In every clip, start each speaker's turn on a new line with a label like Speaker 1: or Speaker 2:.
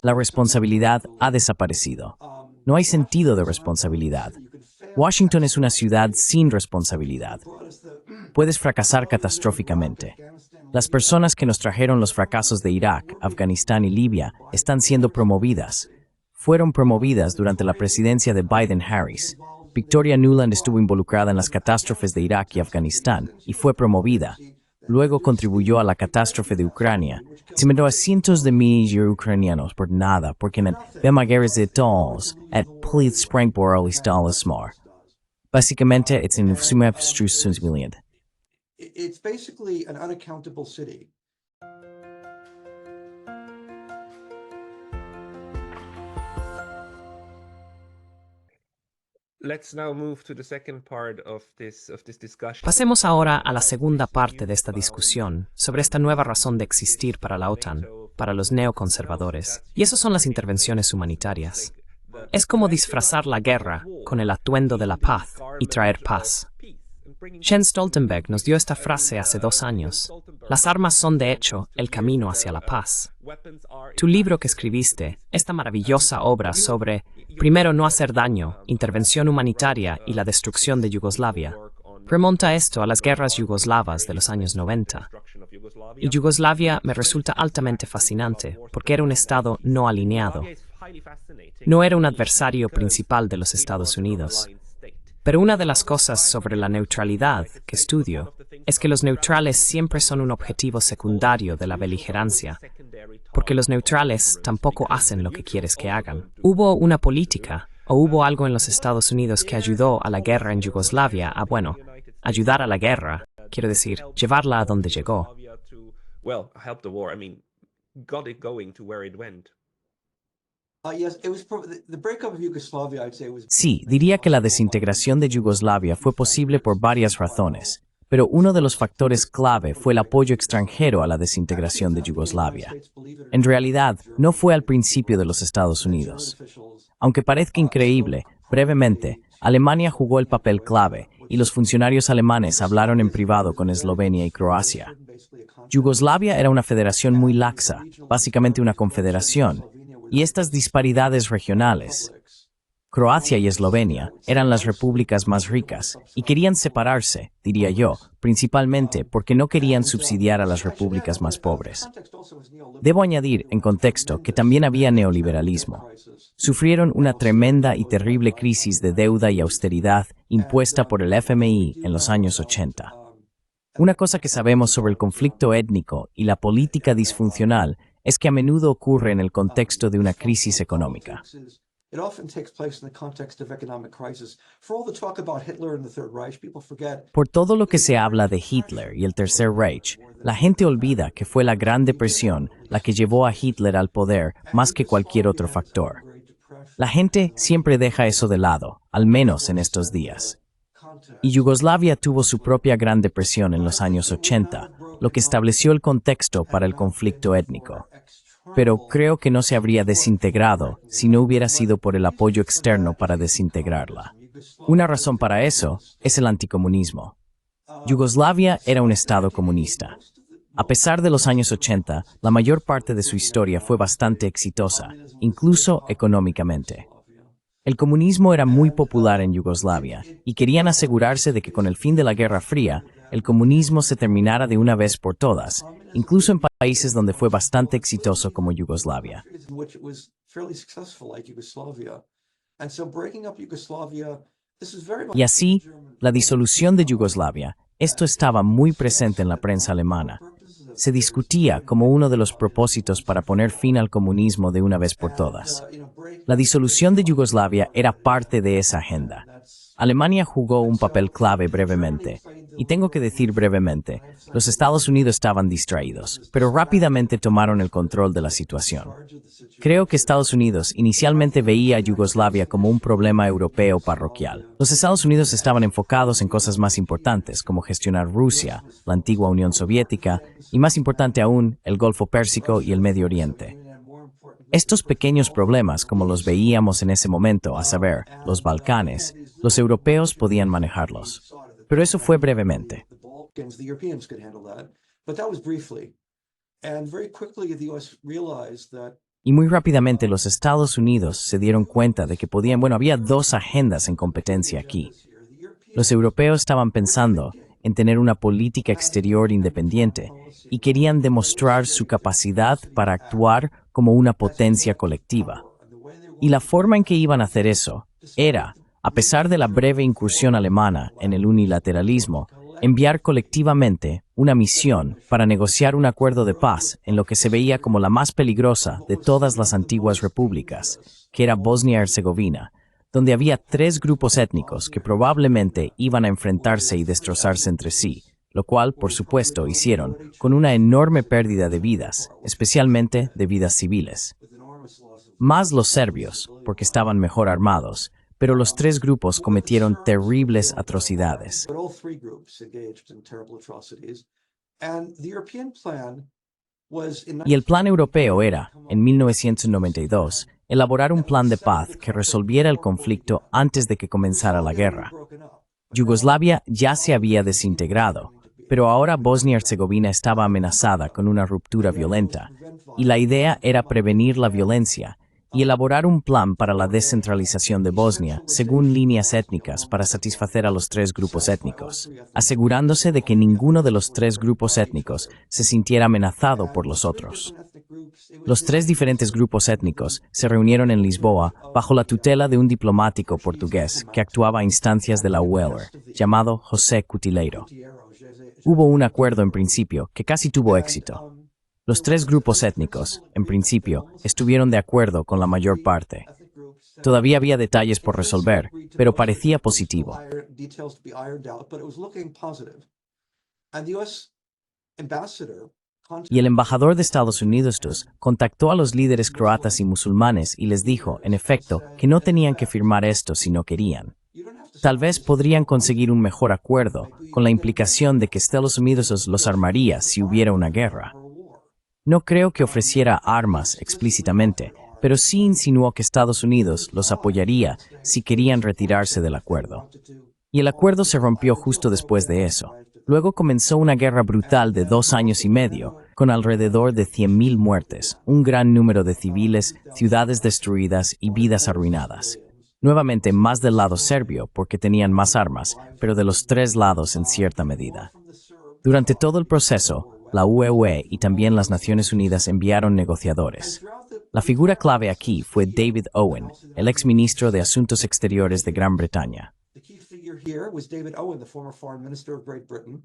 Speaker 1: La responsabilidad ha desaparecido. No hay sentido de responsabilidad. Washington es una ciudad sin responsabilidad. Puedes fracasar catastróficamente. Las personas que nos trajeron los fracasos de Irak, Afganistán y Libia están siendo promovidas. Fueron promovidas durante la presidencia de Biden-Harris. Victoria Nuland estuvo involucrada en las catástrofes de Irak y Afganistán y fue promovida. Luego contribuyó a la catástrofe de Ucrania. Se mandó a cientos de miles de ucranianos por nada, porque en guerras de todos, et police sprang por el estado smar. Básicamente, es un suma frustración.
Speaker 2: It's basically an unaccountable city.
Speaker 3: Pasemos ahora a la segunda parte de esta discusión sobre esta nueva razón de existir para la OTAN, para los neoconservadores, y esas son las intervenciones humanitarias. Es como disfrazar la guerra con el atuendo de la paz y traer paz. Jens Stoltenberg nos dio esta frase hace 2 años. Las armas son, de hecho, el camino hacia la paz. Tu libro que escribiste, esta maravillosa obra sobre, primero, no hacer daño, intervención humanitaria y la destrucción de Yugoslavia, remonta esto a las guerras yugoslavas de los años 90. Y Yugoslavia me resulta altamente fascinante, porque era un estado no alineado. No era un adversario principal de los Estados Unidos. Pero una de las cosas sobre la neutralidad que estudio es que los neutrales siempre son un objetivo secundario de la beligerancia, porque los neutrales tampoco hacen lo que quieres que hagan. ¿Hubo una política o hubo algo en los Estados Unidos que ayudó a la guerra en Yugoslavia a, ayudar a la guerra, quiero decir, llevarla a donde llegó?
Speaker 1: Sí, diría que la desintegración de Yugoslavia fue posible por varias razones, pero uno de los factores clave fue el apoyo extranjero a la desintegración de Yugoslavia. En realidad, no fue al principio de los Estados Unidos. Aunque parezca increíble, brevemente, Alemania jugó el papel clave y los funcionarios alemanes hablaron en privado con Eslovenia y Croacia. Yugoslavia era una federación muy laxa, básicamente una confederación, y estas disparidades regionales. Croacia y Eslovenia eran las repúblicas más ricas y querían separarse, diría yo, principalmente porque no querían subsidiar a las repúblicas más pobres. Debo añadir, en contexto, que también había neoliberalismo. Sufrieron una tremenda y terrible crisis de deuda y austeridad impuesta por el FMI en los años 80. Una cosa que sabemos sobre el conflicto étnico y la política disfuncional es que a menudo ocurre en el contexto de una crisis económica. Por todo lo que se habla de Hitler y el Tercer Reich, la gente olvida que fue la Gran Depresión la que llevó a Hitler al poder más que cualquier otro factor. La gente siempre deja eso de lado, al menos en estos días. Y Yugoslavia tuvo su propia Gran Depresión en los años 80, lo que estableció el contexto para el conflicto étnico. Pero creo que no se habría desintegrado si no hubiera sido por el apoyo externo para desintegrarla. Una razón para eso es el anticomunismo. Yugoslavia era un estado comunista. A pesar de los años 80, la mayor parte de su historia fue bastante exitosa, incluso económicamente. El comunismo era muy popular en Yugoslavia y querían asegurarse de que con el fin de la Guerra Fría, el comunismo se terminara de una vez por todas, incluso en países donde fue bastante exitoso como Yugoslavia. Y así, la disolución de Yugoslavia, esto estaba muy presente en la prensa alemana. Se discutía como uno de los propósitos para poner fin al comunismo de una vez por todas. La disolución de Yugoslavia era parte de esa agenda. Alemania jugó un papel clave brevemente, y tengo que decir brevemente, los Estados Unidos estaban distraídos, pero rápidamente tomaron el control de la situación. Creo que Estados Unidos inicialmente veía a Yugoslavia como un problema europeo parroquial. Los Estados Unidos estaban enfocados en cosas más importantes, como gestionar Rusia, la antigua Unión Soviética, y más importante aún, el Golfo Pérsico y el Medio Oriente. Estos pequeños problemas, como los veíamos en ese momento, a saber, los Balcanes, los europeos podían manejarlos. Pero eso fue brevemente.
Speaker 2: And very quickly, the US realized that
Speaker 1: Y muy rápidamente los Estados Unidos se dieron cuenta de que había dos agendas en competencia aquí. Los europeos estaban pensando en tener una política exterior independiente y querían demostrar su capacidad para actuar como una potencia colectiva. Y la forma en que iban a hacer eso era, a pesar de la breve incursión alemana en el unilateralismo, enviar colectivamente una misión para negociar un acuerdo de paz en lo que se veía como la más peligrosa de todas las antiguas repúblicas, que era Bosnia-Herzegovina, donde había tres grupos étnicos que probablemente iban a enfrentarse y destrozarse entre sí, lo cual, por supuesto, hicieron con una enorme pérdida de vidas, especialmente de vidas civiles. Más los serbios, porque estaban mejor armados, pero los tres grupos cometieron terribles atrocidades.
Speaker 2: but all three groups engaged in terrible atrocities. And the European plan was in
Speaker 1: Y el plan europeo era, en 1992, elaborar un plan de paz que resolviera el conflicto antes de que comenzara la guerra. Yugoslavia ya se había desintegrado, pero ahora Bosnia-Herzegovina estaba amenazada con una ruptura violenta, y la idea era prevenir la violencia y elaborar un plan para la descentralización de Bosnia según líneas étnicas para satisfacer a los tres grupos étnicos, asegurándose de que ninguno de los tres grupos étnicos se sintiera amenazado por los otros. Los tres diferentes grupos étnicos se reunieron en Lisboa bajo la tutela de un diplomático portugués que actuaba a instancias de la UELR, llamado José Cutileiro. Hubo un acuerdo en principio que casi tuvo éxito. Los tres grupos étnicos, en principio, estuvieron de acuerdo con la mayor parte. Todavía había detalles por resolver, pero parecía positivo. Y el embajador de Estados Unidos contactó a los líderes croatas y musulmanes y les dijo, en efecto, que no tenían que firmar esto si no querían. Tal vez podrían conseguir un mejor acuerdo, con la implicación de que Estados Unidos los armaría si hubiera una guerra. No creo que ofreciera armas explícitamente, pero sí insinuó que Estados Unidos los apoyaría si querían retirarse del acuerdo. Y el acuerdo se rompió justo después de eso. Luego comenzó una guerra brutal de 2 años y medio, con alrededor de 100.000 muertes, un gran número de civiles, ciudades destruidas y vidas arruinadas. Nuevamente más del lado serbio, porque tenían más armas, pero de los tres lados en cierta medida. Durante todo el proceso, la UE y también las Naciones Unidas enviaron negociadores. La figura clave aquí fue David Owen, el exministro de Asuntos Exteriores de Gran Bretaña.
Speaker 2: The key figure here was David Owen, the former foreign minister of Great Britain.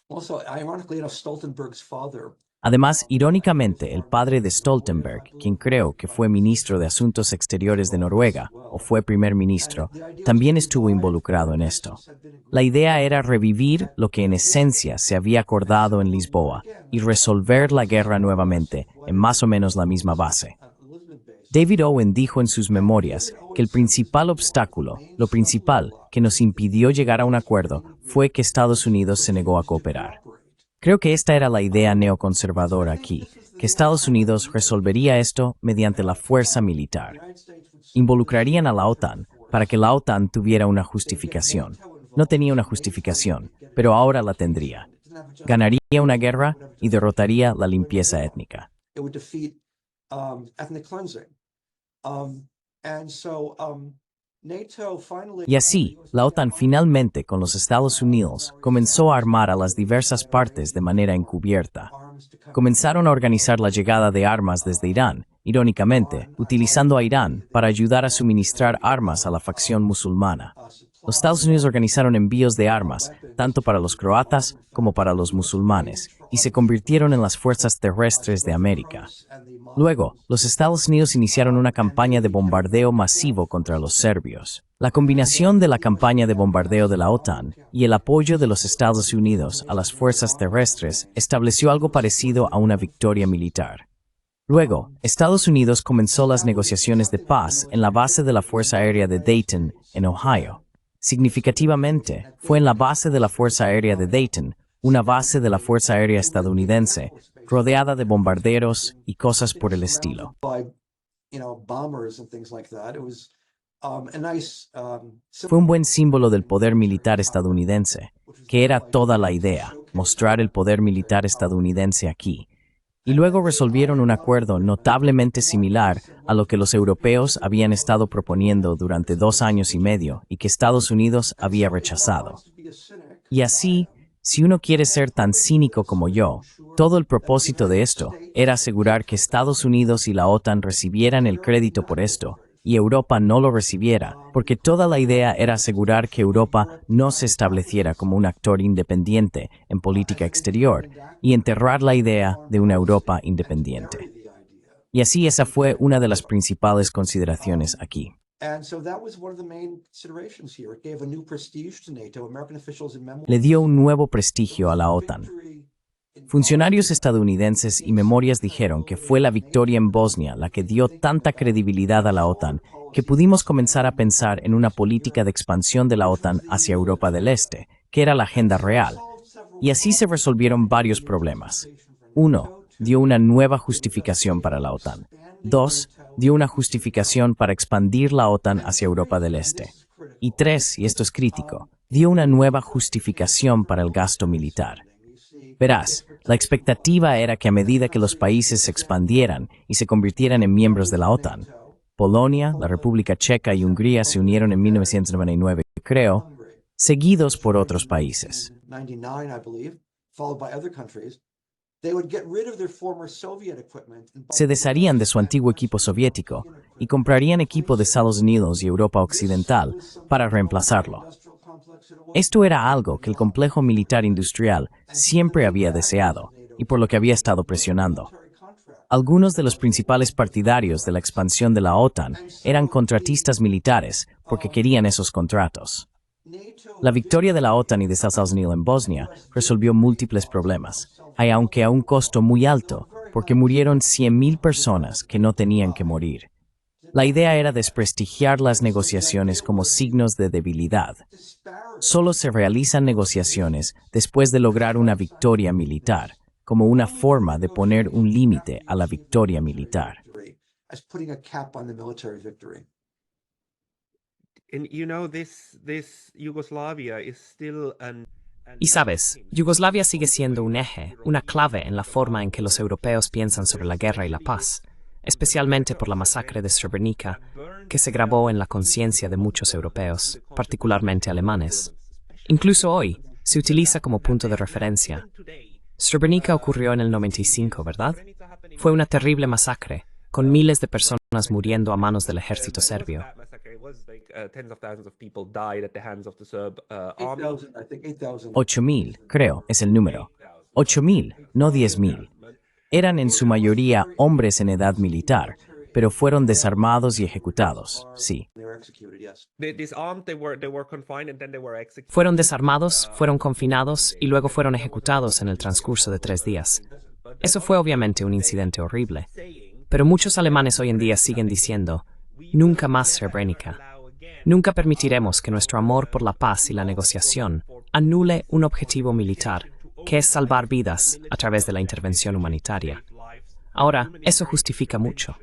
Speaker 2: Also, ironically enough, Stoltenberg's father.
Speaker 1: Además, irónicamente, el padre de Stoltenberg, quien creo que fue ministro de Asuntos Exteriores de Noruega, o fue primer ministro, también estuvo involucrado en esto. La idea era revivir lo que en esencia se había acordado en Lisboa y resolver la guerra nuevamente en más o menos la misma base. David Owen dijo en sus memorias que el principal obstáculo, lo principal que nos impidió llegar a un acuerdo, fue que Estados Unidos se negó a cooperar. Creo que esta era la idea neoconservadora aquí, que Estados Unidos resolvería esto mediante la fuerza militar. Involucrarían a la OTAN para que la OTAN tuviera una justificación. No tenía una justificación, pero ahora la tendría. Ganaría una guerra y derrotaría la limpieza étnica.
Speaker 2: It would defeat ethnic cleansing. NATO finally.
Speaker 1: Y así, la OTAN finalmente, con los Estados Unidos, comenzó a armar a las diversas partes de manera encubierta. Comenzaron a organizar la llegada de armas desde Irán, irónicamente, utilizando a Irán para ayudar a suministrar armas a la facción musulmana. Los Estados Unidos organizaron envíos de armas, tanto para los croatas como para los musulmanes, y se convirtieron en las fuerzas terrestres de América. Luego, los Estados Unidos iniciaron una campaña de bombardeo masivo contra los serbios. La combinación de la campaña de bombardeo de la OTAN y el apoyo de los Estados Unidos a las fuerzas terrestres estableció algo parecido a una victoria militar. Luego, Estados Unidos comenzó las negociaciones de paz en la base de la Fuerza Aérea de Dayton, en Ohio. Significativamente, fue en la base de la Fuerza Aérea de Dayton, una base de la Fuerza Aérea estadounidense, rodeada de bombarderos y cosas por el estilo. Fue un buen símbolo del poder militar estadounidense, que era toda la idea. mostrar el poder militar estadounidense aquí. Y luego resolvieron un acuerdo notablemente similar a lo que los europeos habían estado proponiendo durante 2 años y medio y que Estados Unidos había rechazado. Y así, si uno quiere ser tan cínico como yo, todo el propósito de esto era asegurar que Estados Unidos y la OTAN recibieran el crédito por esto y Europa no lo recibiera, porque toda la idea era asegurar que Europa no se estableciera como un actor independiente en política exterior y enterrar la idea de una Europa independiente. Y así esa fue una de las principales consideraciones aquí. Le dio un nuevo prestigio a la OTAN. Funcionarios estadounidenses y memorias dijeron que fue la victoria en Bosnia la que dio tanta credibilidad a la OTAN que pudimos comenzar a pensar en una política de expansión de la OTAN hacia Europa del Este, que era la agenda real. Y así se resolvieron varios problemas. 1. Dio una nueva justificación para la OTAN. 2. Dio una justificación para expandir la OTAN hacia Europa del Este. Y 3, y esto es crítico, dio una nueva justificación para el gasto militar. Verás, la expectativa era que a medida que los países se expandieran y se convirtieran en miembros de la OTAN, Polonia, la República Checa y Hungría se unieron en 1999, creo, seguidos por otros países. Se desharían de su antiguo equipo soviético y comprarían equipo de Estados Unidos y Europa Occidental para reemplazarlo. Esto era algo que el complejo militar industrial siempre había deseado y por lo que había estado presionando. Algunos de los principales partidarios de la expansión de la OTAN eran contratistas militares porque querían esos contratos. La victoria de la OTAN y de Estados Unidos en Bosnia resolvió múltiples problemas, aunque a un costo muy alto, porque murieron 100.000 personas que no tenían que morir. La idea era desprestigiar las negociaciones como signos de debilidad. Solo se realizan negociaciones después de lograr una victoria militar, como una forma de poner un límite a la victoria militar.
Speaker 3: Y sabes, Yugoslavia sigue siendo un eje, una clave en la forma en que los europeos piensan sobre la guerra y la paz, especialmente por la masacre de Srebrenica, que se grabó en la conciencia de muchos europeos, particularmente alemanes. Incluso hoy, se utiliza como punto de referencia. Srebrenica ocurrió en el 95, ¿verdad? Fue una terrible masacre, con miles de personas muriendo a manos del ejército serbio.
Speaker 1: 8.000, creo, es el número. 8.000, no 10.000. Eran en su mayoría hombres en edad militar, pero fueron desarmados y ejecutados, sí.
Speaker 3: Fueron desarmados, fueron confinados y luego fueron ejecutados en el transcurso de 3 días. Eso fue obviamente un incidente horrible. Pero muchos alemanes hoy en día siguen diciendo, nunca más Srebrenica. Nunca permitiremos que nuestro amor por la paz y la negociación anule un objetivo militar, que es salvar vidas a través de la intervención humanitaria. Ahora, eso justifica mucho.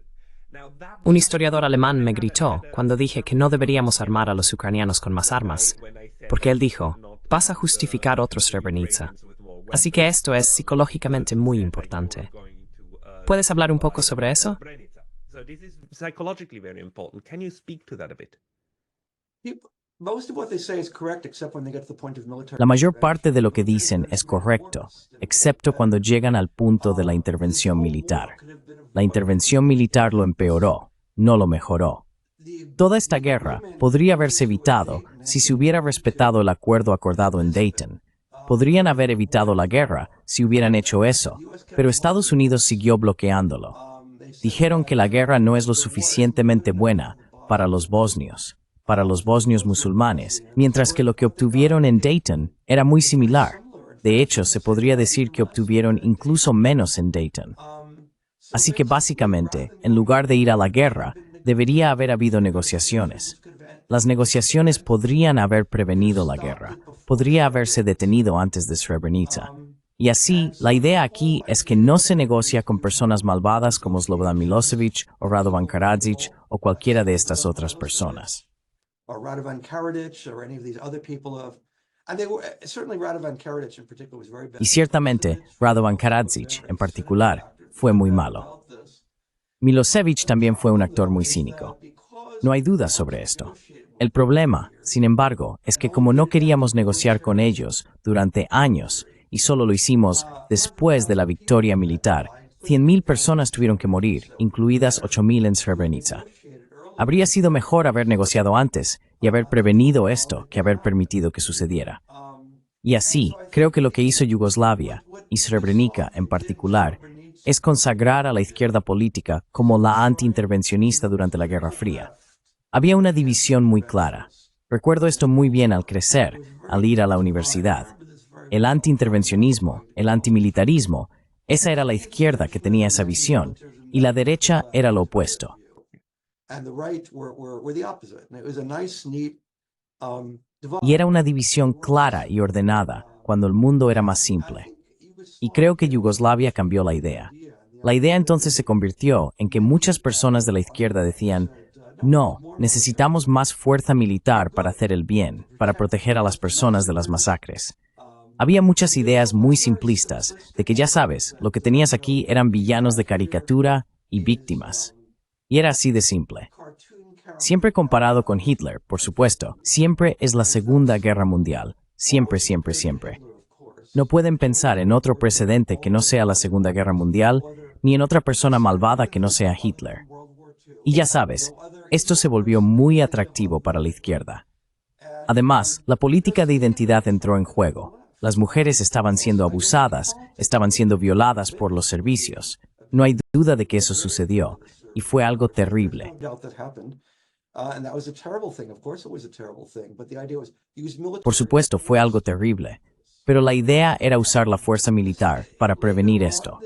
Speaker 3: Un historiador alemán me gritó cuando dije que no deberíamos armar a los ucranianos con más armas, porque él dijo, vas a justificar otro Srebrenica. Así que esto es psicológicamente muy importante. ¿Puedes hablar un poco sobre eso?
Speaker 1: La mayor parte de lo que dicen es correcto, excepto cuando llegan al punto de la intervención militar. La intervención militar lo empeoró, no lo mejoró. Toda esta guerra podría haberse evitado si se hubiera respetado el acuerdo acordado en Dayton. Podrían haber evitado la guerra si hubieran hecho eso, pero Estados Unidos siguió bloqueándolo. Dijeron que la guerra no es lo suficientemente buena para los bosnios musulmanes, mientras que lo que obtuvieron en Dayton era muy similar. De hecho, se podría decir que obtuvieron incluso menos en Dayton. Así que básicamente, en lugar de ir a la guerra, debería haber habido negociaciones. Las negociaciones podrían haber prevenido la guerra, podría haberse detenido antes de Srebrenica. Y así, la idea aquí es que no se negocia con personas malvadas como Slobodan Milosevic o Radovan Karadzic o cualquiera de estas otras personas.
Speaker 2: Certainly Radovan Karadzic in particular was very bad.
Speaker 1: Y ciertamente, Radovan Karadzic, en particular, fue muy malo. Milosevic también fue un actor muy cínico. No hay dudas sobre esto. El problema, sin embargo, es que como no queríamos negociar con ellos durante años y solo lo hicimos después de la victoria militar, 100.000 personas tuvieron que morir, incluidas 8.000 en Srebrenica. Habría sido mejor haber negociado antes y haber prevenido esto que haber permitido que sucediera. Y así, creo que lo que hizo Yugoslavia, y Srebrenica en particular, es consagrar a la izquierda política como la antiintervencionista durante la Guerra Fría. Había una división muy clara. Recuerdo esto muy bien al crecer, al ir a la universidad. El antiintervencionismo, el antimilitarismo, esa era la izquierda que tenía esa visión, y la derecha era lo opuesto. Y era una división clara y ordenada cuando el mundo era más simple. Y creo que Yugoslavia cambió la idea. La idea entonces se convirtió en que muchas personas de la izquierda decían, no, necesitamos más fuerza militar para hacer el bien, para proteger a las personas de las masacres. Había muchas ideas muy simplistas de que ya sabes, lo que tenías aquí eran villanos de caricatura y víctimas. Y era así de simple. Siempre comparado con Hitler, por supuesto, siempre es la Segunda Guerra Mundial. Siempre, siempre, siempre. No pueden pensar en otro precedente que no sea la Segunda Guerra Mundial, ni en otra persona malvada que no sea Hitler. Y ya sabes, esto se volvió muy atractivo para la izquierda. Además, la política de identidad entró en juego. Las mujeres estaban siendo abusadas, estaban siendo violadas por los servicios. No hay duda de que eso sucedió, y fue algo terrible. Por supuesto, fue algo terrible, pero la idea era usar la fuerza militar para prevenir esto.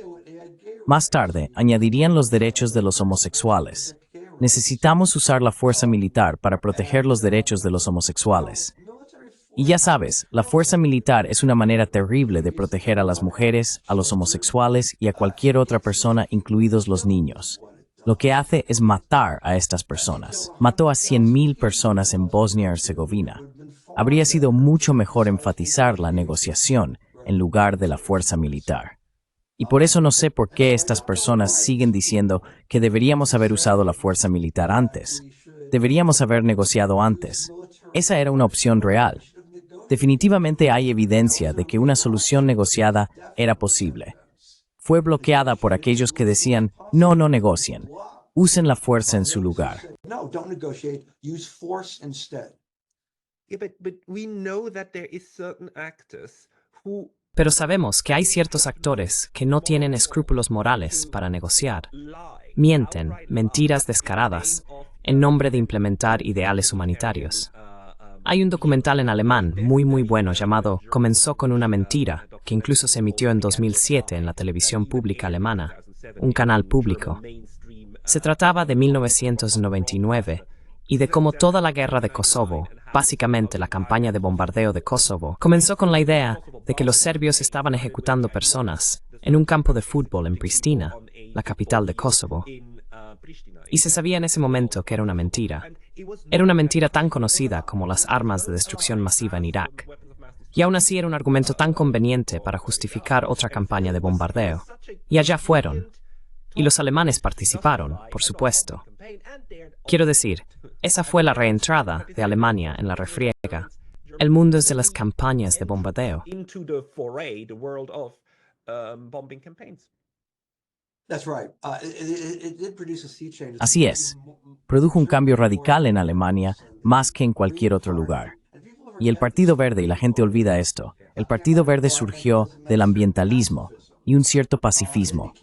Speaker 1: Más tarde, añadirían los derechos de los homosexuales. Necesitamos usar la fuerza militar para proteger los derechos de los homosexuales. Y ya sabes, la fuerza militar es una manera terrible de proteger a las mujeres, a los homosexuales y a cualquier otra persona, incluidos los niños. Lo que hace es matar a estas personas. Mató a 100.000 personas en Bosnia-Herzegovina. Habría sido mucho mejor enfatizar la negociación en lugar de la fuerza militar. Y por eso no sé por qué estas personas siguen diciendo que deberíamos haber usado la fuerza militar antes. Deberíamos haber negociado antes. Esa era una opción real. Definitivamente hay evidencia de que una solución negociada era posible. Fue bloqueada por aquellos que decían, no negocien, usen la fuerza en su lugar.
Speaker 3: Pero sabemos que hay ciertos actores que no tienen escrúpulos morales para negociar. Mienten, mentiras descaradas, en nombre de implementar ideales humanitarios. Hay un documental en alemán muy bueno llamado Comenzó con una mentira, que incluso se emitió en 2007 en la televisión pública alemana, un canal público. Se trataba de 1999 y de cómo toda la guerra de Kosovo, básicamente la campaña de bombardeo de Kosovo, comenzó con la idea de que los serbios estaban ejecutando personas en un campo de fútbol en Pristina, la capital de Kosovo. Y se sabía en ese momento que era una mentira. Era una mentira tan conocida como las armas de destrucción masiva en Irak. Y aún así era un argumento tan conveniente para justificar otra campaña de bombardeo. Y allá fueron. Y los alemanes participaron, por supuesto. Quiero decir, esa fue la reentrada de Alemania en la refriega. El mundo es de las campañas de bombardeo.
Speaker 1: Así es. Produjo un cambio radical en Alemania más que en cualquier otro lugar. Y el Partido Verde, y la gente olvida esto, el Partido Verde surgió del ambientalismo y un cierto pacifismo.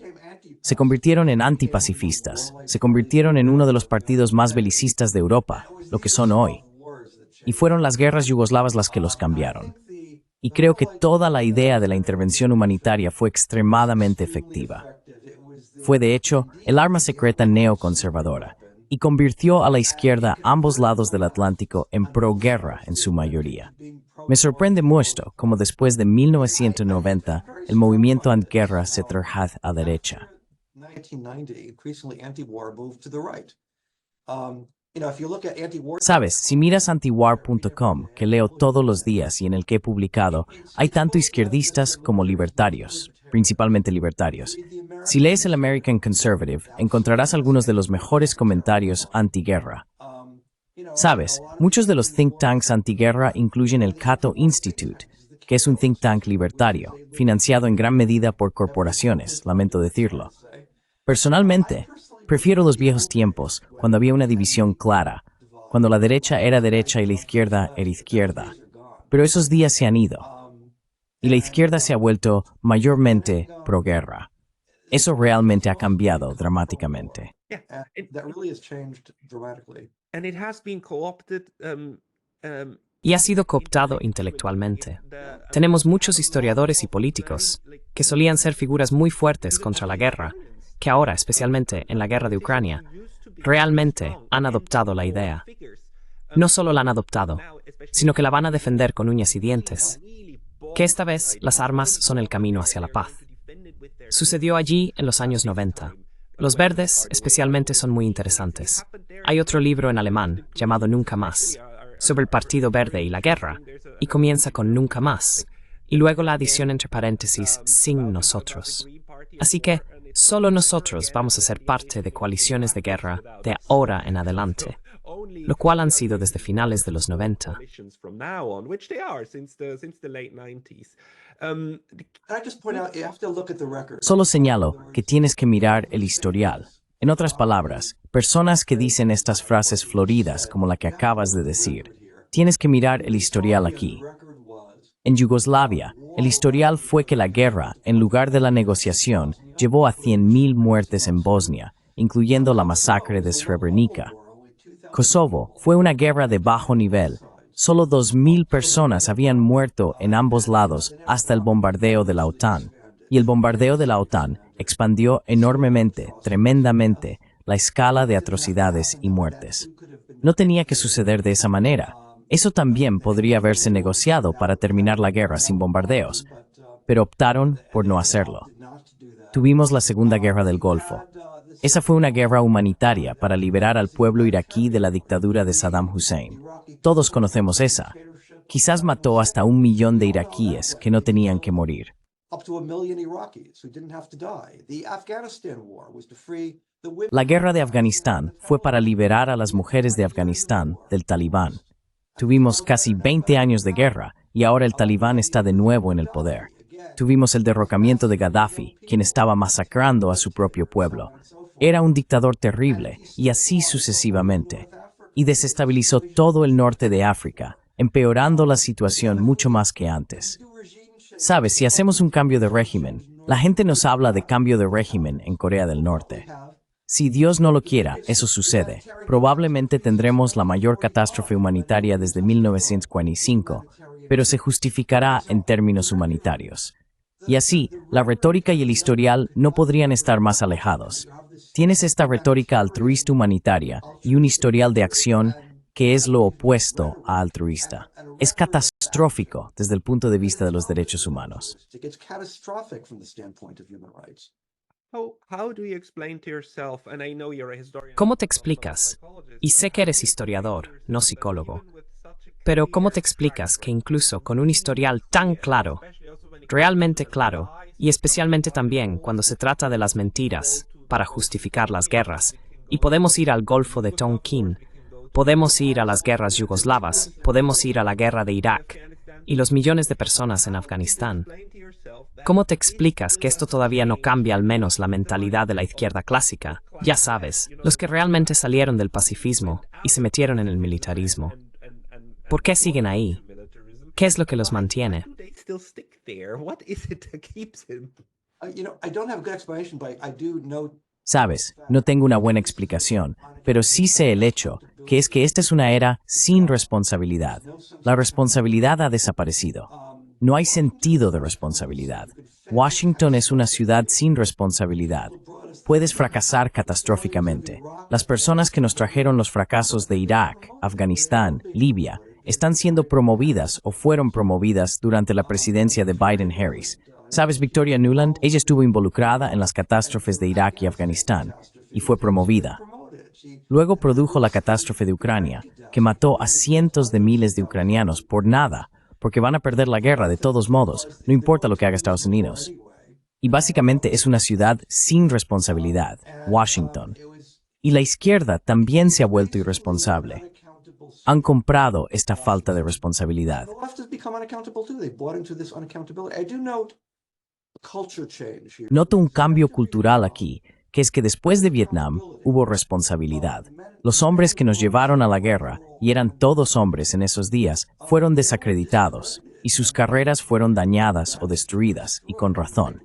Speaker 1: Se convirtieron en antipacifistas, se convirtieron en uno de los partidos más belicistas de Europa, lo que son hoy. Y fueron las guerras yugoslavas las que los cambiaron. Y creo que toda la idea de la intervención humanitaria fue extremadamente efectiva. Fue, de hecho, el arma secreta neoconservadora, y convirtió a la izquierda a ambos lados del Atlántico en pro-guerra en su mayoría. Me sorprende mucho cómo después de 1990 el movimiento antiguerra se trasladó a derecha. Sabes, si miras antiwar.com, que leo todos los días y en el que he publicado, hay tanto izquierdistas como libertarios, principalmente libertarios. Si lees el American Conservative, encontrarás algunos de los mejores comentarios antiguerra. Sabes, muchos de los think tanks antiguerra incluyen el Cato Institute, que es un think tank libertario, financiado en gran medida por corporaciones, lamento decirlo. Personalmente, prefiero los viejos tiempos, cuando había una división clara, cuando la derecha era derecha y la izquierda era izquierda. Pero esos días se han ido, y la izquierda se ha vuelto mayormente pro-guerra. Eso realmente ha cambiado dramáticamente.
Speaker 3: Y ha sido cooptado intelectualmente. Tenemos muchos historiadores y políticos que solían ser figuras muy fuertes contra la guerra, que ahora, especialmente en la guerra de Ucrania, realmente han adoptado la idea. No solo la han adoptado, sino que la van a defender con uñas y dientes. Que esta vez las armas son el camino hacia la paz. Sucedió allí en los años 90. Los verdes, especialmente, son muy interesantes. Hay otro libro en alemán, llamado Nunca Más, sobre el Partido Verde y la guerra, y comienza con Nunca Más, y luego la adición entre paréntesis, sin nosotros. Así que, solo nosotros vamos a ser parte de coaliciones de guerra de ahora en adelante, lo cual han sido desde finales de los 90.
Speaker 1: Solo señalo que tienes que mirar el historial. En otras palabras, personas que dicen estas frases floridas como la que acabas de decir, tienes que mirar el historial aquí. En Yugoslavia, el historial fue que la guerra, en lugar de la negociación, llevó a 100.000 muertes en Bosnia, incluyendo la masacre de Srebrenica. Kosovo fue una guerra de bajo nivel. Solo 2.000 personas habían muerto en ambos lados hasta el bombardeo de la OTAN. Y el bombardeo de la OTAN expandió enormemente, tremendamente, la escala de atrocidades y muertes. No tenía que suceder de esa manera. Eso también podría haberse negociado para terminar la guerra sin bombardeos, pero optaron por no hacerlo. Tuvimos la Segunda Guerra del Golfo. Esa fue una guerra humanitaria para liberar al pueblo iraquí de la dictadura de Saddam Hussein. Todos conocemos esa. Quizás mató hasta 1 millón de iraquíes que no tenían que morir. La guerra de Afganistán fue para liberar a las mujeres de Afganistán del Talibán. Tuvimos casi 20 años de guerra y ahora el Talibán está de nuevo en el poder. Tuvimos el derrocamiento de Gaddafi, quien estaba masacrando a su propio pueblo. Era un dictador terrible y así sucesivamente. Y desestabilizó todo el norte de África, empeorando la situación mucho más que antes. Sabes, si hacemos un cambio de régimen, la gente nos habla de cambio de régimen en Corea del Norte. Si Dios no lo quiera, eso sucede. Probablemente tendremos la mayor catástrofe humanitaria desde 1945, pero se justificará en términos humanitarios. Y así, la retórica y el historial no podrían estar más alejados. Tienes esta retórica altruista humanitaria y un historial de acción que es lo opuesto a altruista. Es catastrófico desde el punto de vista de los derechos humanos.
Speaker 3: ¿Cómo te explicas? Y sé que eres historiador, no psicólogo. Pero ¿cómo te explicas que incluso con un historial tan claro, realmente claro, y especialmente también cuando se trata de las mentiras para justificar las guerras, y podemos ir al Golfo de Tonkin, podemos ir a las guerras yugoslavas, podemos ir a la guerra de Irak, y los millones de personas en Afganistán? ¿Cómo te explicas que esto todavía no cambia al menos la mentalidad de la izquierda clásica? Ya sabes, los que realmente salieron del pacifismo y se metieron en el militarismo. ¿Por qué siguen ahí? ¿Qué es lo que los mantiene?
Speaker 1: Sabes, no tengo una buena explicación, pero sí sé el hecho, que es que esta es una era sin responsabilidad. La responsabilidad ha desaparecido. No hay sentido de responsabilidad. Washington es una ciudad sin responsabilidad. Puedes fracasar catastróficamente. Las personas que nos trajeron los fracasos de Irak, Afganistán, Libia, están siendo promovidas o fueron promovidas durante la presidencia de Biden-Harris. ¿Sabes, Victoria Nuland? Ella estuvo involucrada en las catástrofes de Irak y Afganistán y fue promovida. Luego produjo la catástrofe de Ucrania, que mató a cientos de miles de ucranianos por nada, porque van a perder la guerra de todos modos, no importa lo que haga Estados Unidos. Y básicamente es una ciudad sin responsabilidad, Washington. Y la izquierda también se ha vuelto irresponsable. Han comprado esta falta de responsabilidad. Noto un cambio cultural aquí, que es que después de Vietnam hubo responsabilidad. Los hombres que nos llevaron a la guerra, y eran todos hombres en esos días, fueron desacreditados, y sus carreras fueron dañadas o destruidas, y con razón.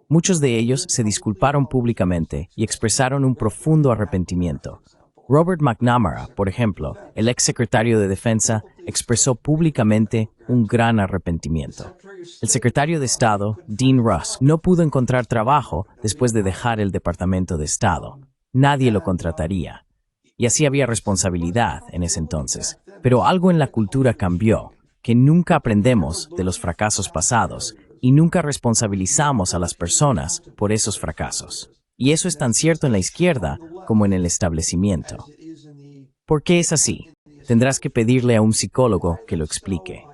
Speaker 1: Muchos de ellos se disculparon públicamente y expresaron un profundo arrepentimiento. Robert McNamara, por ejemplo, el ex secretario de Defensa, expresó públicamente un gran arrepentimiento. El secretario de Estado, Dean Rusk, no pudo encontrar trabajo después de dejar el Departamento de Estado. Nadie lo contrataría. Y así había responsabilidad en ese entonces. Pero algo en la cultura cambió, que nunca aprendemos de los fracasos pasados y nunca responsabilizamos a las personas por esos fracasos. Y eso es tan cierto en la izquierda como en el establecimiento. ¿Por qué es así? Tendrás que pedirle a un psicólogo que lo explique.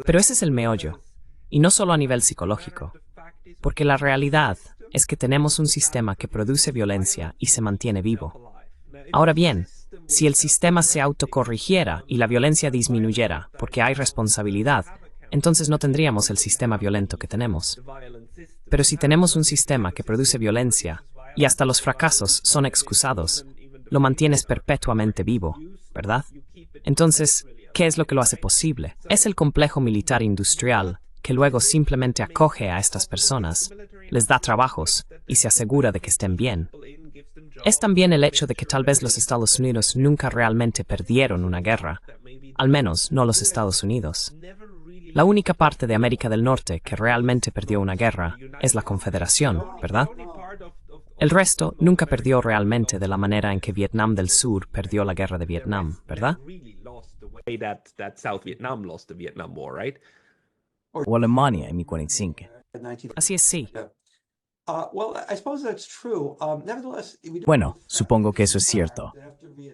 Speaker 3: Pero ese es el meollo, y no solo a nivel psicológico, porque la realidad es que tenemos un sistema que produce violencia y se mantiene vivo. Ahora bien, si el sistema se autocorrigiera y la violencia disminuyera porque hay responsabilidad, entonces no tendríamos el sistema violento que tenemos. Pero si tenemos un sistema que produce violencia y hasta los fracasos son excusados, lo mantienes perpetuamente vivo, ¿verdad? Entonces, ¿qué es lo que lo hace posible? Es el complejo militar industrial que luego simplemente acoge a estas personas, les da trabajos y se asegura de que estén bien. Es también el hecho de que tal vez los Estados Unidos nunca realmente perdieron una guerra, al menos no los Estados Unidos. La única parte de América del Norte que realmente perdió una guerra es la Confederación, ¿verdad? El resto nunca perdió realmente de la manera en que Vietnam del Sur perdió la guerra de Vietnam, ¿verdad?
Speaker 1: O Alemania en 1945.
Speaker 3: Así es, sí.
Speaker 1: Bueno, supongo que eso es cierto.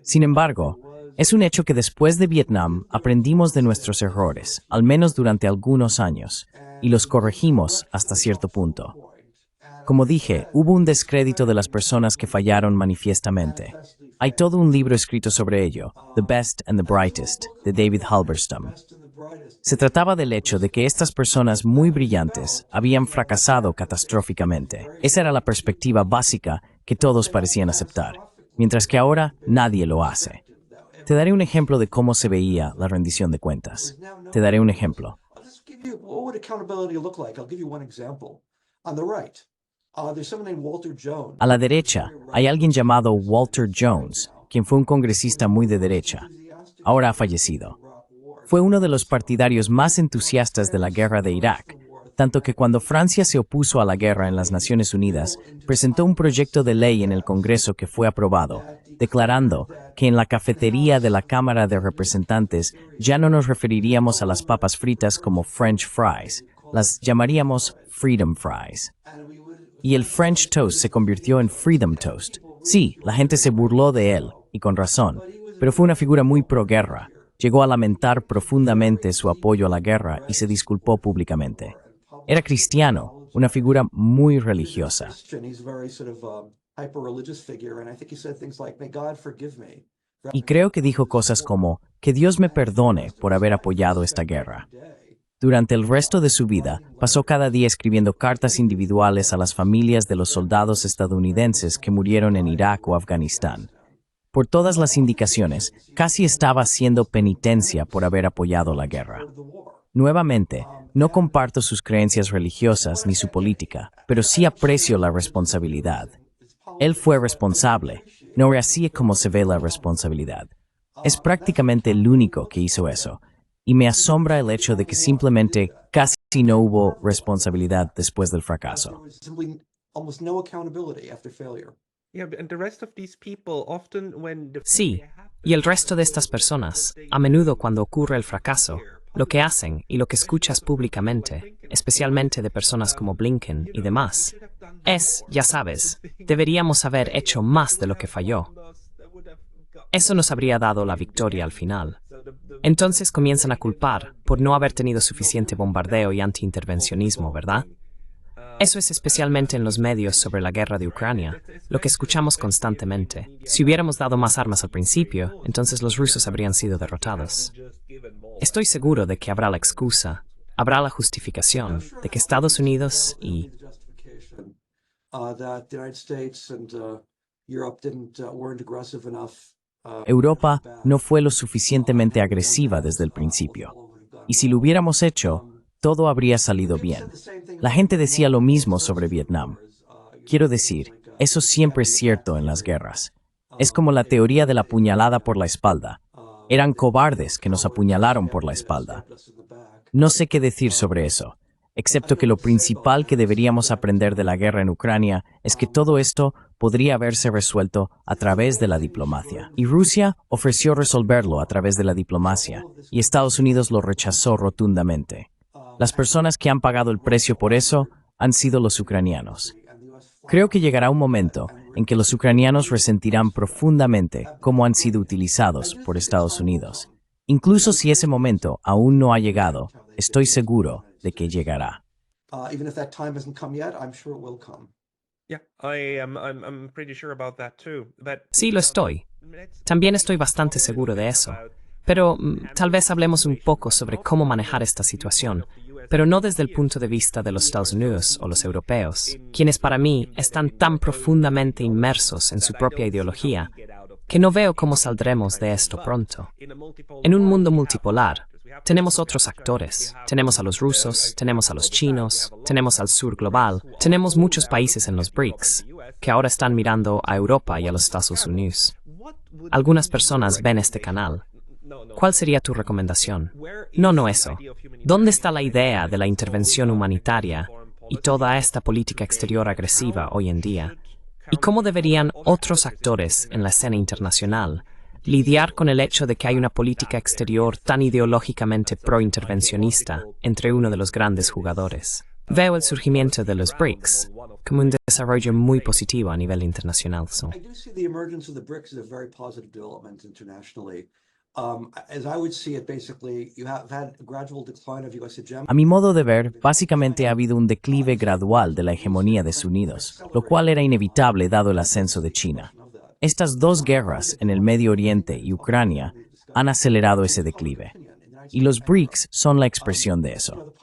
Speaker 1: Sin embargo, es un hecho que después de Vietnam aprendimos de nuestros errores, al menos durante algunos años, y los corregimos hasta cierto punto. Como dije, hubo un descrédito de las personas que fallaron manifiestamente. Hay todo un libro escrito sobre ello, The Best and the Brightest, de David Halberstam. Se trataba del hecho de que estas personas muy brillantes habían fracasado catastróficamente. Esa era la perspectiva básica que todos parecían aceptar, mientras que ahora nadie lo hace. Te daré un ejemplo de cómo se veía la rendición de cuentas. Te daré un ejemplo. A la derecha hay alguien llamado Walter Jones, quien fue un congresista muy de derecha. Ahora ha fallecido. Fue uno de los partidarios más entusiastas de la guerra de Irak, tanto que cuando Francia se opuso a la guerra en las Naciones Unidas, presentó un proyecto de ley en el Congreso que fue aprobado, declarando que en la cafetería de la Cámara de Representantes ya no nos referiríamos a las papas fritas como French fries, las llamaríamos Freedom Fries. Y el French Toast se convirtió en Freedom Toast. Sí, la gente se burló de él, y con razón, pero fue una figura muy pro-guerra. Llegó a lamentar profundamente su apoyo a la guerra y se disculpó públicamente. Era cristiano, una figura muy religiosa. Y creo que dijo cosas como, que Dios me perdone por haber apoyado esta guerra. Durante el resto de su vida, pasó cada día escribiendo cartas individuales a las familias de los soldados estadounidenses que murieron en Irak o Afganistán. Por todas las indicaciones, casi estaba haciendo penitencia por haber apoyado la guerra. Nuevamente, no comparto sus creencias religiosas ni su política, pero sí aprecio la responsabilidad. Él fue responsable, no es así como se ve la responsabilidad. Es prácticamente el único que hizo eso, y me asombra el hecho de que simplemente casi no hubo responsabilidad después del fracaso.
Speaker 3: Sí, y el resto de estas personas, a menudo cuando ocurre el fracaso, lo que hacen y lo que escuchas públicamente, especialmente de personas como Blinken y demás, es, ya sabes, deberíamos haber hecho más de lo que falló. Eso nos habría dado la victoria al final. Entonces comienzan a culpar por no haber tenido suficiente bombardeo y antiintervencionismo, ¿verdad? Eso es especialmente en los medios sobre la guerra de Ucrania, lo que escuchamos constantemente. Si hubiéramos dado más armas al principio, entonces los rusos habrían sido derrotados. Estoy seguro de que habrá la excusa, habrá la justificación de que Estados Unidos y
Speaker 1: Europa no fue lo suficientemente agresiva desde el principio. Y si lo hubiéramos hecho, todo habría salido bien. La gente decía lo mismo sobre Vietnam. Quiero decir, eso siempre es cierto en las guerras. Es como la teoría de la puñalada por la espalda. Eran cobardes que nos apuñalaron por la espalda. No sé qué decir sobre eso, excepto que lo principal que deberíamos aprender de la guerra en Ucrania es que todo esto podría haberse resuelto a través de la diplomacia. Y Rusia ofreció resolverlo a través de la diplomacia, y Estados Unidos lo rechazó rotundamente. Las personas que han pagado el precio por eso han sido los ucranianos. Creo que llegará un momento en que los ucranianos resentirán profundamente cómo han sido utilizados por Estados Unidos. Incluso si ese momento aún no ha llegado, estoy seguro de que llegará.
Speaker 2: Even if that time hasn't come yet, I'm sure it will come.
Speaker 4: Yeah, I'm pretty sure about that too. But
Speaker 3: sí lo estoy. También estoy bastante seguro de eso. Pero tal vez hablemos un poco sobre cómo manejar esta situación, pero no desde el punto de vista de los Estados Unidos o los europeos, quienes para mí están tan profundamente inmersos en su propia ideología, que no veo cómo saldremos de esto pronto. En un mundo multipolar, tenemos otros actores. Tenemos a los rusos, tenemos a los chinos, tenemos al sur global, tenemos muchos países en los BRICS, que ahora están mirando a Europa y a los Estados Unidos. Algunas personas ven este canal. ¿Cuál sería tu recomendación? No eso. ¿Dónde está la idea de la intervención humanitaria y toda esta política exterior agresiva hoy en día? ¿Y cómo deberían otros actores en la escena internacional lidiar con el hecho de que hay una política exterior tan ideológicamente pro-intervencionista entre uno de los grandes jugadores? Veo el surgimiento de los BRICS como un desarrollo muy positivo a nivel internacional.
Speaker 2: I do see the emergence of the BRICS as a very positive development internationally. As I would see it, basically, you have had a gradual decline of U.S. hegemony.
Speaker 1: A mi modo de ver, básicamente ha habido un declive gradual de la hegemonía de Estados Unidos, lo cual era inevitable dado el ascenso de China. Estas dos guerras en el Medio Oriente y Ucrania han acelerado ese declive, y los BRICS son la expresión de eso.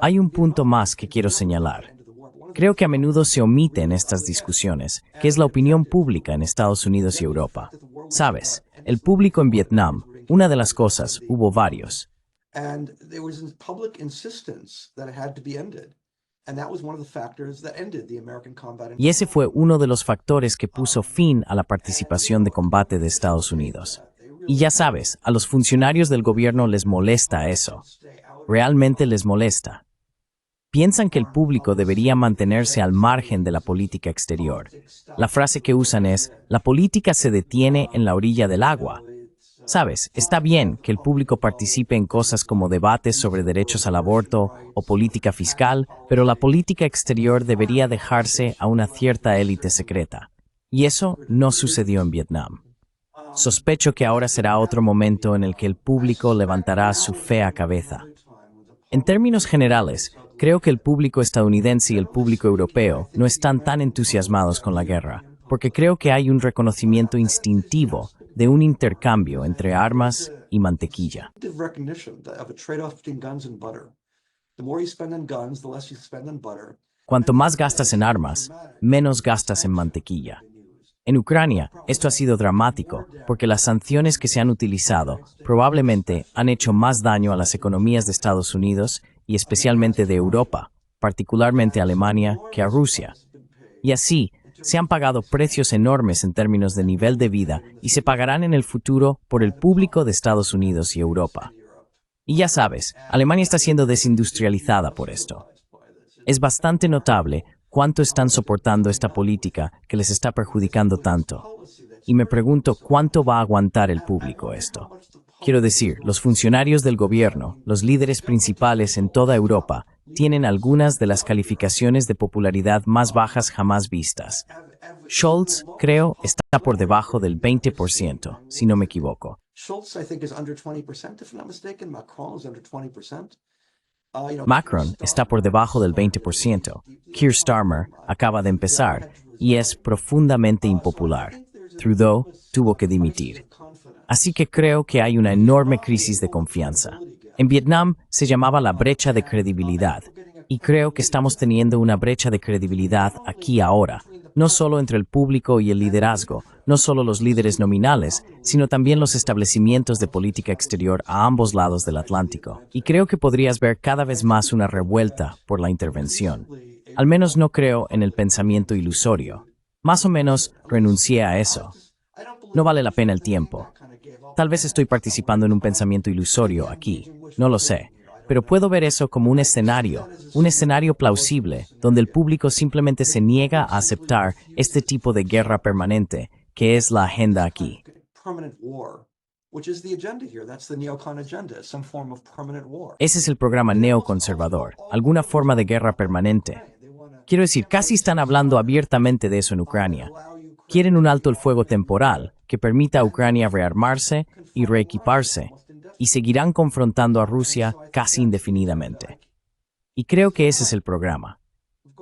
Speaker 1: Hay un punto más que quiero señalar. Creo que a menudo se omite en estas discusiones, que es la opinión pública en Estados Unidos y Europa. Sabes, el público en Vietnam, una de las cosas, hubo varios.
Speaker 2: And there was a public insistence that it had to be ended. And that was one of the factors that ended the American combat.
Speaker 1: Y ese fue uno de los factores que puso fin a la participación de combate de Estados Unidos. Y ya sabes, a los funcionarios del gobierno les molesta eso. Realmente les molesta. Piensan que el público debería mantenerse al margen de la política exterior. La frase que usan es, la política se detiene en la orilla del agua. Sabes, está bien que el público participe en cosas como debates sobre derechos al aborto o política fiscal, pero la política exterior debería dejarse a una cierta élite secreta. Y eso no sucedió en Vietnam. Sospecho que ahora será otro momento en el que el público levantará su fea cabeza. En términos generales, creo que el público estadounidense y el público europeo no están tan entusiasmados con la guerra, porque creo que hay un reconocimiento instintivo de un intercambio entre armas y mantequilla. Cuanto más gastas en armas, menos gastas en mantequilla. En Ucrania, esto ha sido dramático, porque las sanciones que se han utilizado probablemente han hecho más daño a las economías de Estados Unidos y especialmente de Europa, particularmente a Alemania, que a Rusia. Y así, se han pagado precios enormes en términos de nivel de vida y se pagarán en el futuro por el público de Estados Unidos y Europa. Y ya sabes, Alemania está siendo desindustrializada por esto. Es bastante notable cuánto están soportando esta política que les está perjudicando tanto. Y me pregunto cuánto va a aguantar el público esto. Quiero decir, los funcionarios del gobierno, los líderes principales en toda Europa, tienen algunas de las calificaciones de popularidad más bajas jamás vistas. Scholz, creo, está por debajo del 20%, si no me equivoco.
Speaker 2: Schultz, I think, is under 20%, if I'm not mistaken. Macron is under 20%.
Speaker 1: Macron está por debajo del 20%. Keir Starmer acaba de empezar y es profundamente impopular. Trudeau tuvo que dimitir. Así que creo que hay una enorme crisis de confianza. En Vietnam se llamaba la brecha de credibilidad, y creo que estamos teniendo una brecha de credibilidad aquí ahora, no solo entre el público y el liderazgo, no solo los líderes nominales, sino también los establecimientos de política exterior a ambos lados del Atlántico. Y creo que podrías ver cada vez más una revuelta por la intervención. Al menos no creo en el pensamiento ilusorio. Más o menos renuncié a eso. No vale la pena el tiempo. Tal vez estoy participando en un pensamiento ilusorio aquí, no lo sé, pero puedo ver eso como un escenario plausible, donde el público simplemente se niega a aceptar este tipo de guerra permanente, que es la agenda aquí. Ese es el programa neoconservador, alguna forma de guerra permanente. Quiero decir, casi están hablando abiertamente de eso en Ucrania. Quieren un alto el fuego temporal que permita a Ucrania rearmarse y reequiparse, y seguirán confrontando a Rusia casi indefinidamente. Y creo que ese es el programa.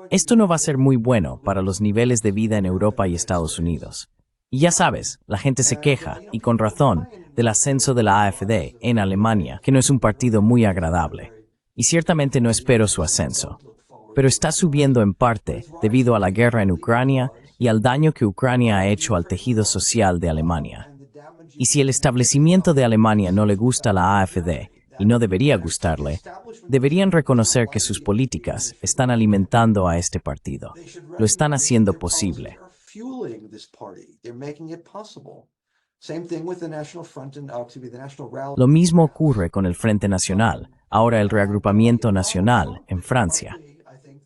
Speaker 1: Esto no va a ser muy bueno para los niveles de vida en Europa y Estados Unidos. Y ya sabes, la gente se queja, y con razón, del ascenso de la AfD en Alemania, que no es un partido muy agradable. Y ciertamente no espero su ascenso. Pero está subiendo en parte debido a la guerra en Ucrania y al daño que Ucrania ha hecho al tejido social de Alemania. Y si el establecimiento de Alemania no le gusta a la AfD, y no debería gustarle, deberían reconocer que sus políticas están alimentando a este partido. Lo están haciendo posible. Lo mismo ocurre con el Frente Nacional, ahora el Reagrupamiento Nacional, en Francia.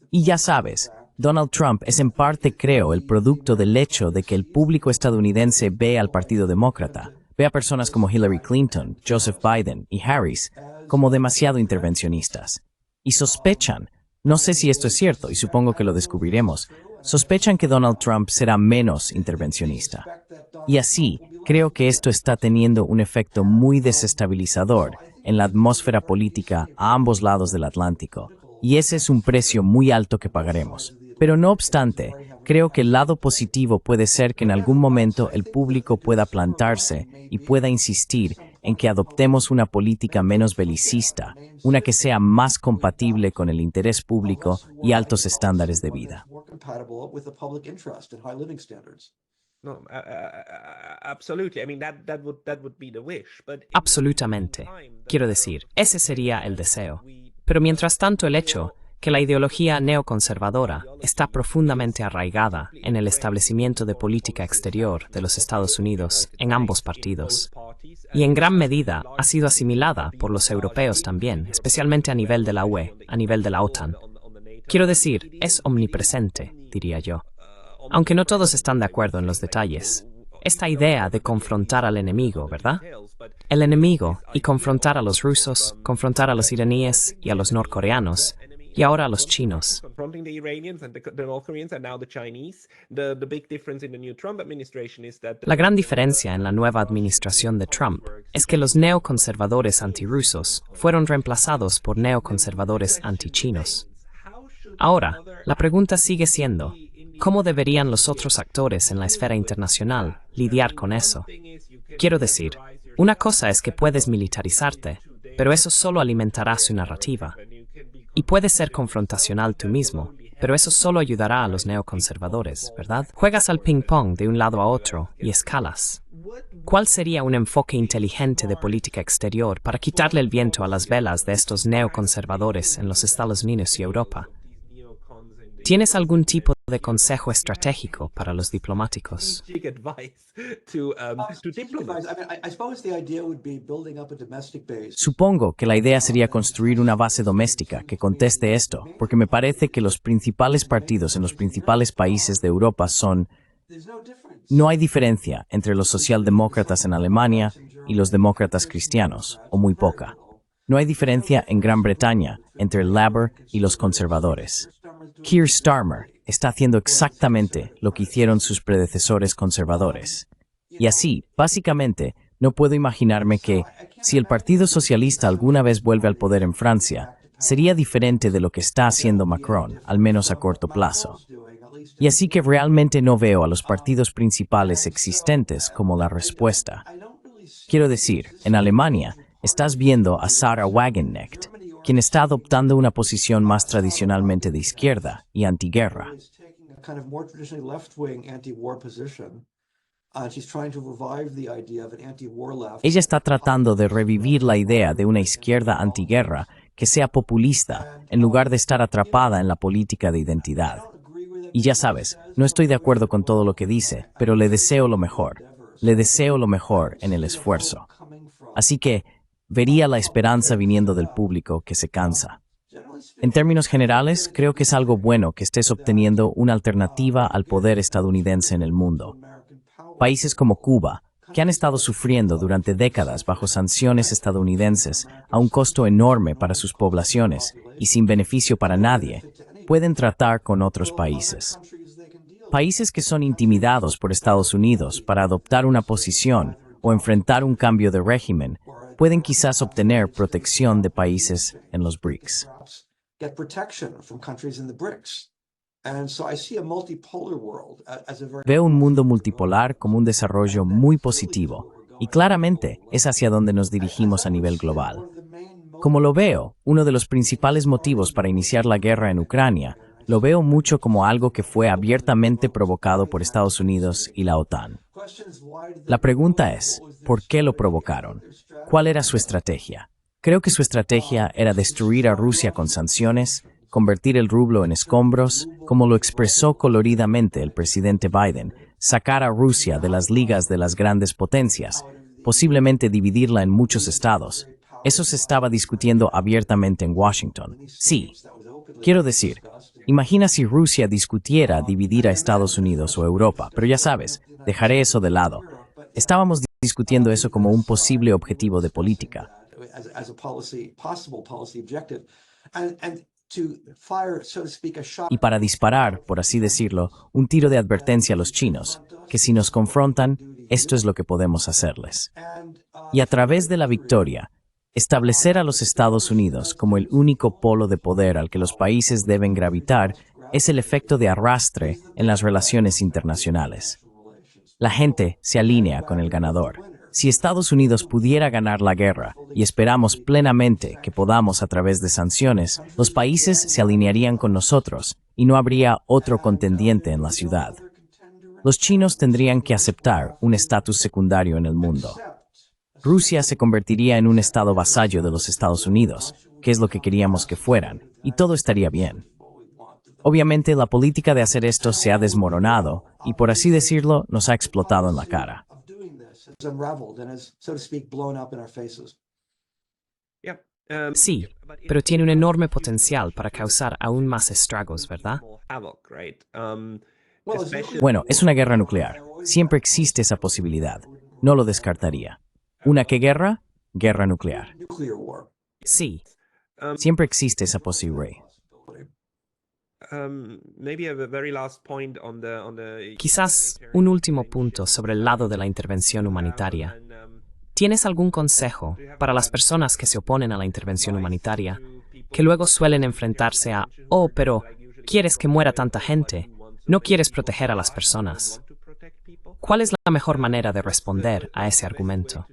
Speaker 1: Y ya sabes, Donald Trump es en parte, creo, el producto del hecho de que el público estadounidense ve al Partido Demócrata, ve a personas como Hillary Clinton, Joseph Biden y Harris como demasiado intervencionistas. Y sospechan, no sé si esto es cierto y supongo que lo descubriremos, sospechan que Donald Trump será menos intervencionista. Y así, creo que esto está teniendo un efecto muy desestabilizador en la atmósfera política a ambos lados del Atlántico. Y ese es un precio muy alto que pagaremos. Pero no obstante, creo que el lado positivo puede ser que en algún momento el público pueda plantarse y pueda insistir en que adoptemos una política menos belicista, una que sea más compatible con el interés público y altos estándares de vida.
Speaker 3: Absolutamente. Quiero decir, ese sería el deseo. Pero mientras tanto el hecho que la ideología neoconservadora está profundamente arraigada en el establecimiento de política exterior de los Estados Unidos en ambos partidos, y en gran medida ha sido asimilada por los europeos también, especialmente a nivel de la UE, a nivel de la OTAN. Quiero decir, es omnipresente, diría yo. Aunque no todos están de acuerdo en los detalles. Esta idea de confrontar al enemigo, ¿verdad? El enemigo y confrontar a los rusos, confrontar a los iraníes y a los norcoreanos, y ahora a los chinos. La gran diferencia en la nueva administración de Trump es que los neoconservadores antirrusos fueron reemplazados por neoconservadores antichinos. Ahora, la pregunta sigue siendo, ¿cómo deberían los otros actores en la esfera internacional lidiar con eso? Quiero decir, una cosa es que puedes militarizarte, pero eso solo alimentará su narrativa. Y puedes ser confrontacional tú mismo, pero eso solo ayudará a los neoconservadores, ¿verdad? Juegas al ping-pong de un lado a otro y escalas. ¿Cuál sería un enfoque inteligente de política exterior para quitarle el viento a las velas de estos neoconservadores en los Estados Unidos y Europa? ¿Tienes algún tipo de consejo estratégico para los diplomáticos?
Speaker 1: Supongo que la idea sería construir una base doméstica que conteste esto, porque me parece que los principales partidos en los principales países de Europa son... No hay diferencia entre los socialdemócratas en Alemania, y los demócratas cristianos, o muy poca. No hay diferencia en Gran Bretaña entre el Labour y los conservadores. Keir Starmer está haciendo exactamente lo que hicieron sus predecesores conservadores. Y así, básicamente, no puedo imaginarme que, si el Partido Socialista alguna vez vuelve al poder en Francia, sería diferente de lo que está haciendo Macron, al menos a corto plazo. Y así que realmente no veo a los partidos principales existentes como la respuesta. Quiero decir, en Alemania, estás viendo a Sarah Wagenknecht, quien está adoptando una posición más tradicionalmente de izquierda y antiguerra. Ella está tratando de revivir la idea de una izquierda antiguerra que sea populista, en lugar de estar atrapada en la política de identidad. Y ya sabes, no estoy de acuerdo con todo lo que dice, pero le deseo lo mejor. Le deseo lo mejor en el esfuerzo. Así que, vería la esperanza viniendo del público que se cansa. En términos generales, creo que es algo bueno que estés obteniendo una alternativa al poder estadounidense en el mundo. Países como Cuba, que han estado sufriendo durante décadas bajo sanciones estadounidenses a un costo enorme para sus poblaciones y sin beneficio para nadie, pueden tratar con otros países. Países que son intimidados por Estados Unidos para adoptar una posición o enfrentar un cambio de régimen, pueden quizás obtener protección de países en los BRICS. Veo un mundo multipolar como un desarrollo muy positivo, y claramente es hacia donde nos dirigimos a nivel global. Como lo veo, uno de los principales motivos para iniciar la guerra en Ucrania, lo veo mucho como algo que fue abiertamente provocado por Estados Unidos y la OTAN. La pregunta es, ¿por qué lo provocaron? ¿Cuál era su estrategia? Creo que su estrategia era destruir a Rusia con sanciones, convertir el rublo en escombros, como lo expresó coloridamente el presidente Biden, sacar a Rusia de las ligas de las grandes potencias, posiblemente dividirla en muchos estados. Eso se estaba discutiendo abiertamente en Washington. Sí. Quiero decir, imagina si Rusia discutiera dividir a Estados Unidos o Europa, pero ya sabes, dejaré eso de lado. Estábamos discutiendo eso como un posible objetivo de política. Y para disparar, por así decirlo, un tiro de advertencia a los chinos, que si nos confrontan, esto es lo que podemos hacerles. Y a través de la victoria, establecer a los Estados Unidos como el único polo de poder al que los países deben gravitar es el efecto de arrastre en las relaciones internacionales. La gente se alinea con el ganador. Si Estados Unidos pudiera ganar la guerra, y esperamos plenamente que podamos a través de sanciones, los países se alinearían con nosotros y no habría otro contendiente en la ciudad. Los chinos tendrían que aceptar un estatus secundario en el mundo. Rusia se convertiría en un estado vasallo de los Estados Unidos, que es lo que queríamos que fueran, y todo estaría bien. Obviamente, la política de hacer esto se ha desmoronado y, por así decirlo, nos ha explotado en la cara.
Speaker 3: Sí, pero tiene un enorme potencial para causar aún más estragos, ¿verdad?
Speaker 1: Bueno, es una guerra nuclear. Siempre existe esa posibilidad. No lo descartaría. ¿Una qué guerra? Guerra nuclear.
Speaker 3: Sí.
Speaker 1: Siempre existe esa posibilidad.
Speaker 3: Quizás un último punto sobre el lado de la intervención humanitaria. ¿Tienes algún consejo para las personas que se oponen a la intervención humanitaria, que luego suelen enfrentarse a, oh, pero ¿quieres que muera tanta gente? No quieres proteger a las personas. ¿Cuál es la mejor manera de responder a ese argumento?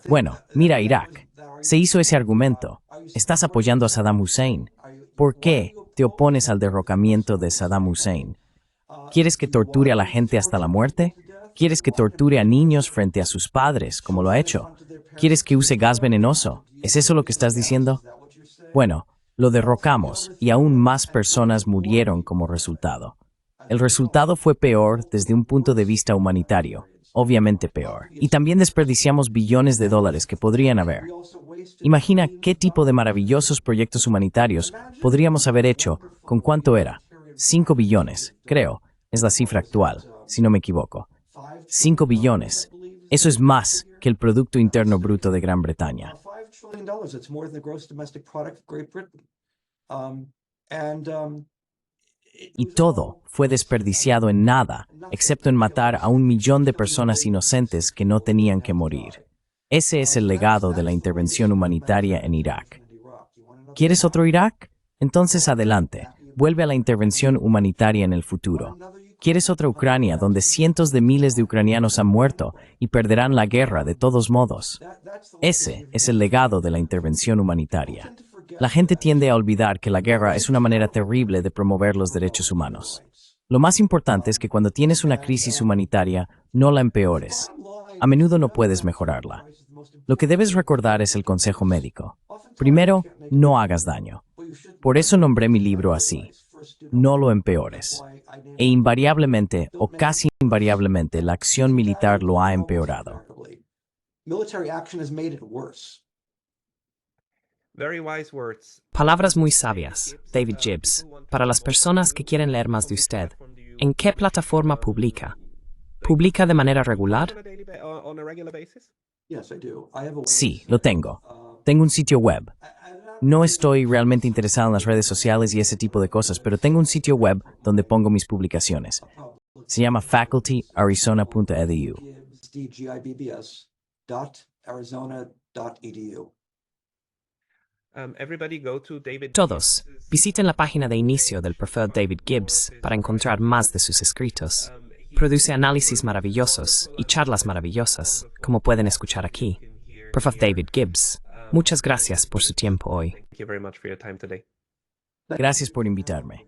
Speaker 1: Bueno, mira Irak. Se hizo ese argumento. Estás apoyando a Saddam Hussein. ¿Por qué te opones al derrocamiento de Saddam Hussein? ¿Quieres que torture a la gente hasta la muerte? ¿Quieres que torture a niños frente a sus padres, como lo ha hecho? ¿Quieres que use gas venenoso? ¿Es eso lo que estás diciendo? Bueno, lo derrocamos y aún más personas murieron como resultado. El resultado fue peor desde un punto de vista humanitario, obviamente peor. Y también desperdiciamos billones de dólares que podrían haber. Imagina qué tipo de maravillosos proyectos humanitarios podríamos haber hecho con cuánto era. 5 billones, creo. es la cifra actual, si no me equivoco. 5 billones. Eso es más que el Producto Interno Bruto de Gran Bretaña.
Speaker 2: $5 trillion. It's more than the gross domestic product of Great Britain.
Speaker 1: Y todo fue desperdiciado en nada, excepto en matar a 1 millón de personas inocentes que no tenían que morir. Ese es el legado de la intervención humanitaria en Irak. ¿Quieres otro Irak? Entonces adelante, vuelve a la intervención humanitaria en el futuro. ¿Quieres otra Ucrania donde cientos de miles de ucranianos han muerto y perderán la guerra de todos modos? Ese es el legado de la intervención humanitaria. La gente tiende a olvidar que la guerra es una manera terrible de promover los derechos humanos. Lo más importante es que cuando tienes una crisis humanitaria, no la empeores. A menudo no puedes mejorarla. Lo que debes recordar es el consejo médico. Primero, no hagas daño. Por eso nombré mi libro así. No lo empeores. E invariablemente, o casi invariablemente, la acción militar lo ha empeorado.
Speaker 2: Military action has made it worse.
Speaker 4: Very wise words.
Speaker 3: Palabras muy sabias, David Gibbs. Para las personas que quieren leer más de usted, ¿en qué plataforma publica? ¿Publica de manera regular?
Speaker 4: On a regular basis?
Speaker 2: Yes, I do. I have a
Speaker 1: Sí, lo tengo. Tengo un sitio web. No estoy realmente interesado en las redes sociales y ese tipo de cosas, pero tengo un sitio web donde pongo mis publicaciones. Se llama facultyarizona.edu.
Speaker 2: DGIBBS.arizona.edu.
Speaker 4: Everybody go to David
Speaker 3: Todos, visiten la página de inicio del Prof. David Gibbs para encontrar más de sus escritos. Produce análisis maravillosos y charlas maravillosas, como pueden escuchar aquí. Prof. David Gibbs, muchas gracias por su tiempo hoy.
Speaker 4: Thank you very much for your time today.
Speaker 1: Gracias por invitarme.